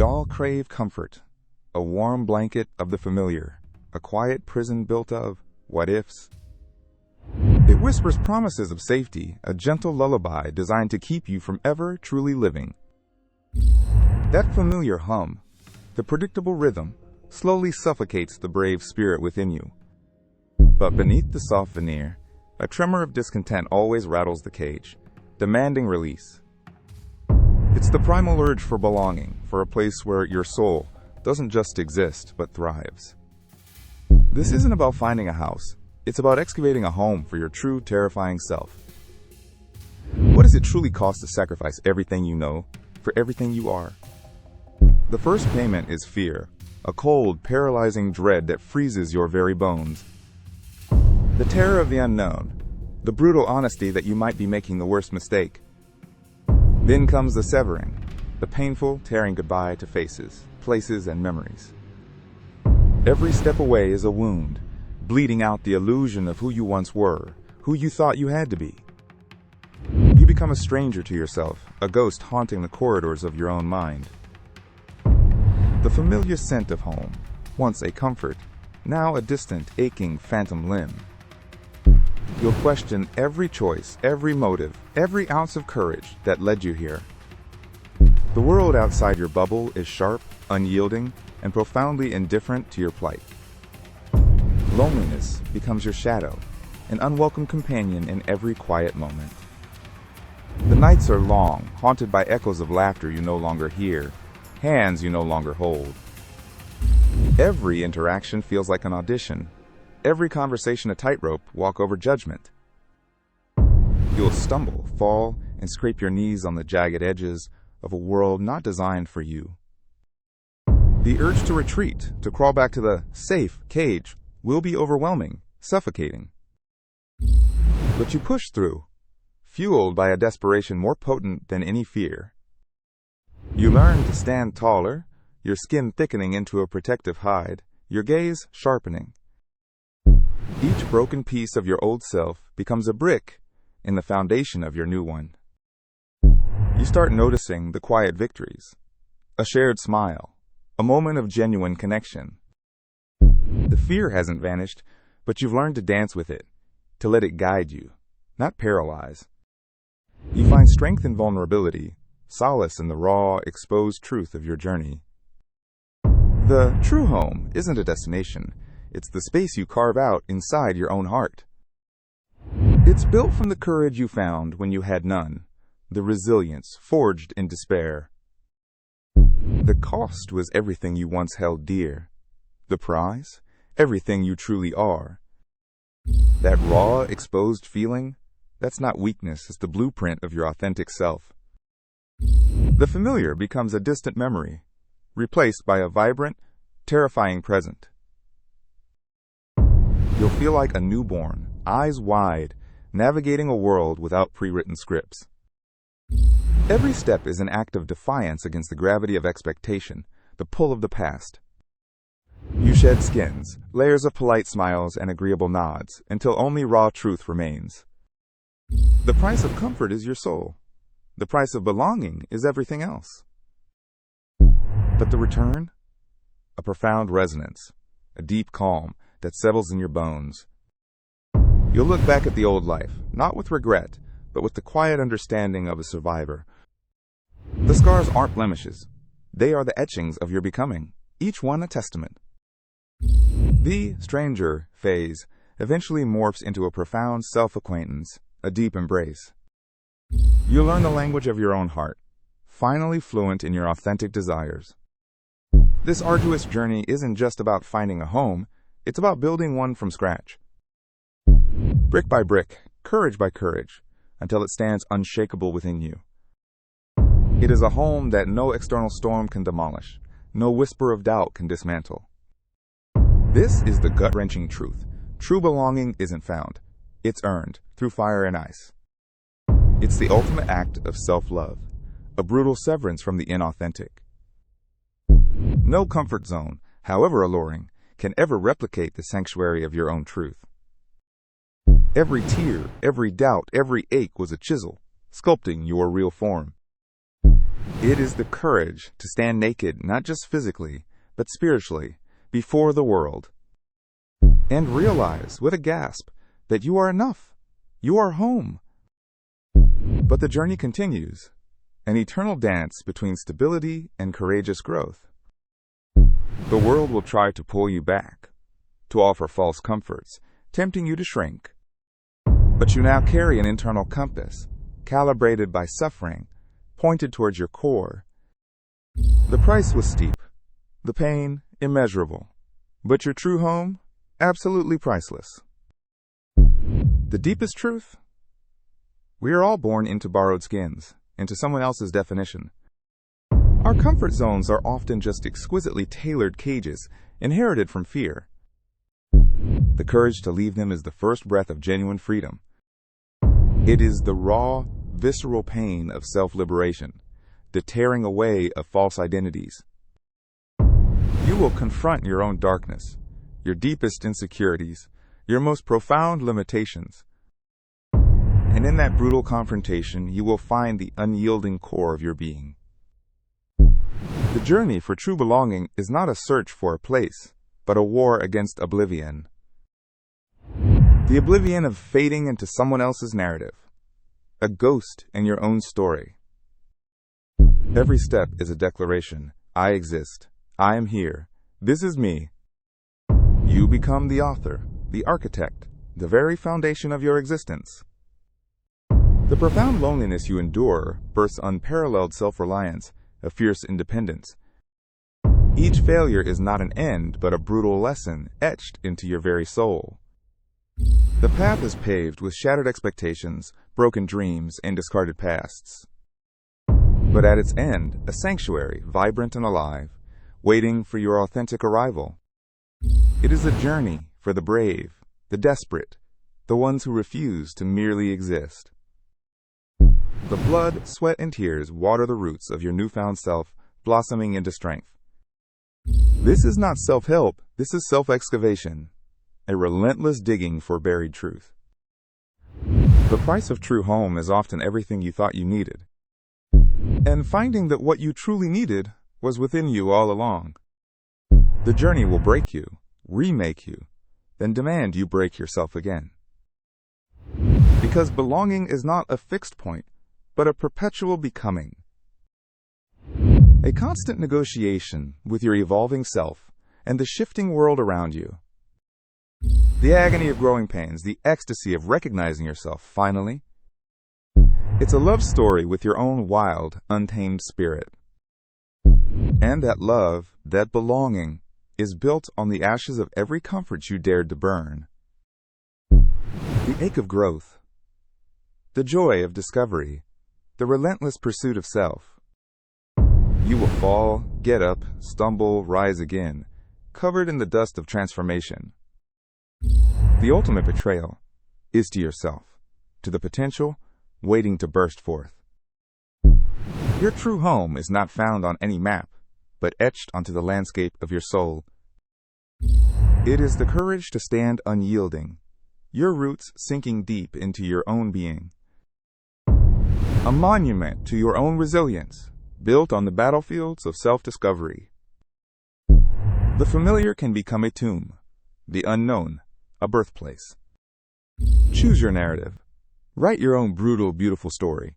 We all crave comfort, a warm blanket of the familiar, a quiet prison built of what-ifs. It whispers promises of safety, a gentle lullaby designed to keep you from ever truly living. That familiar hum, the predictable rhythm, slowly suffocates the brave spirit within you. But beneath the soft veneer, a tremor of discontent always rattles the cage, demanding release. It's the primal urge for belonging, for a place where your soul doesn't just exist, but thrives. This isn't about finding a house. It's about excavating a home for your true, terrifying self. What does it truly cost to sacrifice everything you know for everything you are? The first payment is fear, a cold, paralyzing dread that freezes your very bones. The terror of the unknown, the brutal honesty that you might be making the worst mistake. Then comes the severing, the painful tearing goodbye to faces, places, and memories. Every step away is a wound, bleeding out the illusion of who you once were, who you thought you had to be. You become a stranger to yourself, a ghost haunting the corridors of your own mind. The familiar scent of home, once a comfort, now a distant, aching phantom limb. You'll question every choice, every motive, every ounce of courage that led you here. The world outside your bubble is sharp, unyielding, and profoundly indifferent to your plight. Loneliness becomes your shadow, an unwelcome companion in every quiet moment. The nights are long, haunted by echoes of laughter you no longer hear, hands you no longer hold. Every interaction feels like an audition, every conversation a tightrope walk over judgment. You'll stumble, fall, and scrape your knees on the jagged edges of a world not designed for you. The urge to retreat, to crawl back to the safe cage, will be overwhelming, suffocating. But you push through, fueled by a desperation more potent than any fear. You learn to stand taller, your skin thickening into a protective hide, your gaze sharpening. Each broken piece of your old self becomes a brick in the foundation of your new one. You start noticing the quiet victories, a shared smile, a moment of genuine connection. The fear hasn't vanished, but you've learned to dance with it, to let it guide you, not paralyze. You find strength in vulnerability, solace in the raw, exposed truth of your journey. The true home isn't a destination, it's the space you carve out inside your own heart. It's built from the courage you found when you had none, the resilience forged in despair. The cost was everything you once held dear. The prize? Everything you truly are. That raw, exposed feeling? That's not weakness, it's the blueprint of your authentic self. The familiar becomes a distant memory, replaced by a vibrant, terrifying present. You'll feel like a newborn, eyes wide, navigating a world without pre-written scripts. Every step is an act of defiance against the gravity of expectation, the pull of the past. You shed skins, layers of polite smiles and agreeable nods, until only raw truth remains. The price of comfort is your soul. The price of belonging is everything else. But the return? A profound resonance, a deep calm that settles in your bones. You'll look back at the old life, not with regret, but with the quiet understanding of a survivor. The scars aren't blemishes. They are the etchings of your becoming, each one a testament. The stranger phase eventually morphs into a profound self-acquaintance, a deep embrace. You learn the language of your own heart, finally fluent in your authentic desires. This arduous journey isn't just about finding a home, it's about building one from scratch. Brick by brick, courage by courage, until it stands unshakable within you. It is a home that no external storm can demolish, no whisper of doubt can dismantle. This is the gut-wrenching truth. True belonging isn't found. It's earned, through fire and ice. It's the ultimate act of self-love, a brutal severance from the inauthentic. No comfort zone, however alluring, can ever replicate the sanctuary of your own truth. Every tear, every doubt, every ache was a chisel, sculpting your real form. It is the courage to stand naked, not just physically, but spiritually, before the world, and realize with a gasp that you are enough. You are home. But the journey continues, an eternal dance between stability and courageous growth. The world will try to pull you back, to offer false comforts, tempting you to shrink. But you now carry an internal compass, calibrated by suffering, pointed towards your core. The price was steep, the pain immeasurable, but your true home, absolutely priceless. The deepest truth? We are all born into borrowed skins, into someone else's definition. Our comfort zones are often just exquisitely tailored cages, inherited from fear. The courage to leave them is the first breath of genuine freedom. It is the raw, visceral pain of self-liberation, the tearing away of false identities. You will confront your own darkness, your deepest insecurities, your most profound limitations. And in that brutal confrontation, you will find the unyielding core of your being. The journey for true belonging is not a search for a place, but a war against oblivion. The oblivion of fading into someone else's narrative, a ghost in your own story. Every step is a declaration. I exist. I am here. This is me. You become the author, the architect, the very foundation of your existence. The profound loneliness you endure births unparalleled self-reliance, a fierce independence. Each failure is not an end, but a brutal lesson etched into your very soul. The path is paved with shattered expectations, broken dreams, and discarded pasts. But at its end, a sanctuary, vibrant and alive, waiting for your authentic arrival. It is a journey for the brave, the desperate, the ones who refuse to merely exist. The blood, sweat, and tears water the roots of your newfound self, blossoming into strength. This is not self-help, this is self-excavation, a relentless digging for buried truth. The price of true home is often everything you thought you needed, and finding that what you truly needed was within you all along. The journey will break you, remake you, then demand you break yourself again. Because belonging is not a fixed point, but a perpetual becoming. A constant negotiation with your evolving self and the shifting world around you. The agony of growing pains, the ecstasy of recognizing yourself, finally. It's a love story with your own wild, untamed spirit. And that love, that belonging, is built on the ashes of every comfort you dared to burn. The ache of growth, the joy of discovery, the relentless pursuit of self. You will fall, get up, stumble, rise again, covered in the dust of transformation. The ultimate betrayal is to yourself, to the potential waiting to burst forth. Your true home is not found on any map, but etched onto the landscape of your soul. It is the courage to stand unyielding, your roots sinking deep into your own being. A monument to your own resilience, built on the battlefields of self-discovery. The familiar can become a tomb, the unknown, a birthplace. Choose your narrative. Write your own brutal, beautiful story.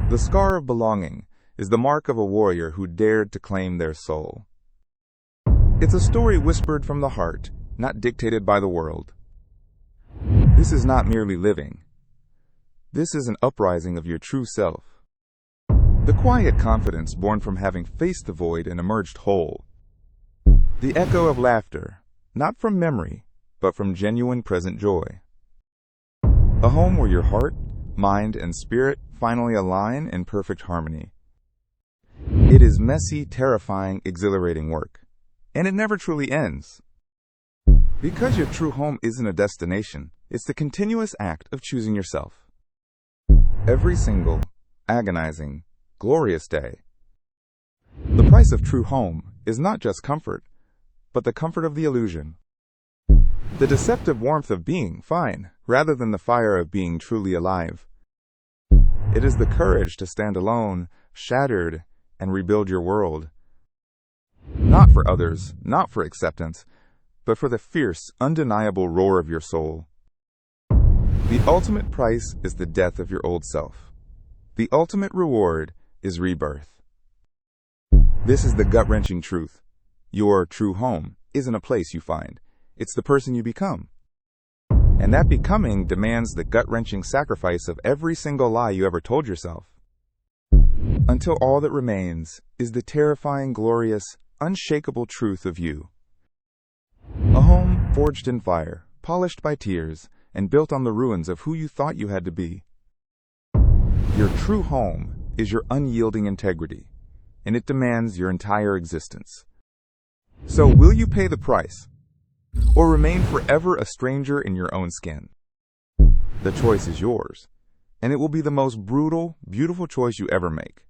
The scar of belonging is the mark of a warrior who dared to claim their soul. It's a story whispered from the heart, not dictated by the world. This is not merely living. This is an uprising of your true self. The quiet confidence born from having faced the void and emerged whole. The echo of laughter, not from memory, but from genuine present joy. A home where your heart, mind, and spirit finally align in perfect harmony. It is messy, terrifying, exhilarating work, and it never truly ends. Because your true home isn't a destination, it's the continuous act of choosing yourself. Every single, agonizing, glorious day. The price of true home is not just comfort, but the comfort of the illusion. The deceptive warmth of being fine, rather than the fire of being truly alive. It is the courage to stand alone, shattered, and rebuild your world. Not for others, not for acceptance, but for the fierce, undeniable roar of your soul. The ultimate price is the death of your old self. The ultimate reward is rebirth. This is the gut-wrenching truth. Your true home isn't a place you find. It's the person you become. And that becoming demands the gut-wrenching sacrifice of every single lie you ever told yourself. Until all that remains is the terrifying, glorious, unshakable truth of you. A home forged in fire, polished by tears, and built on the ruins of who you thought you had to be. Your true home is your unyielding integrity, and it demands your entire existence. So will you pay the price, or remain forever a stranger in your own skin? The choice is yours, and it will be the most brutal, beautiful choice you ever make.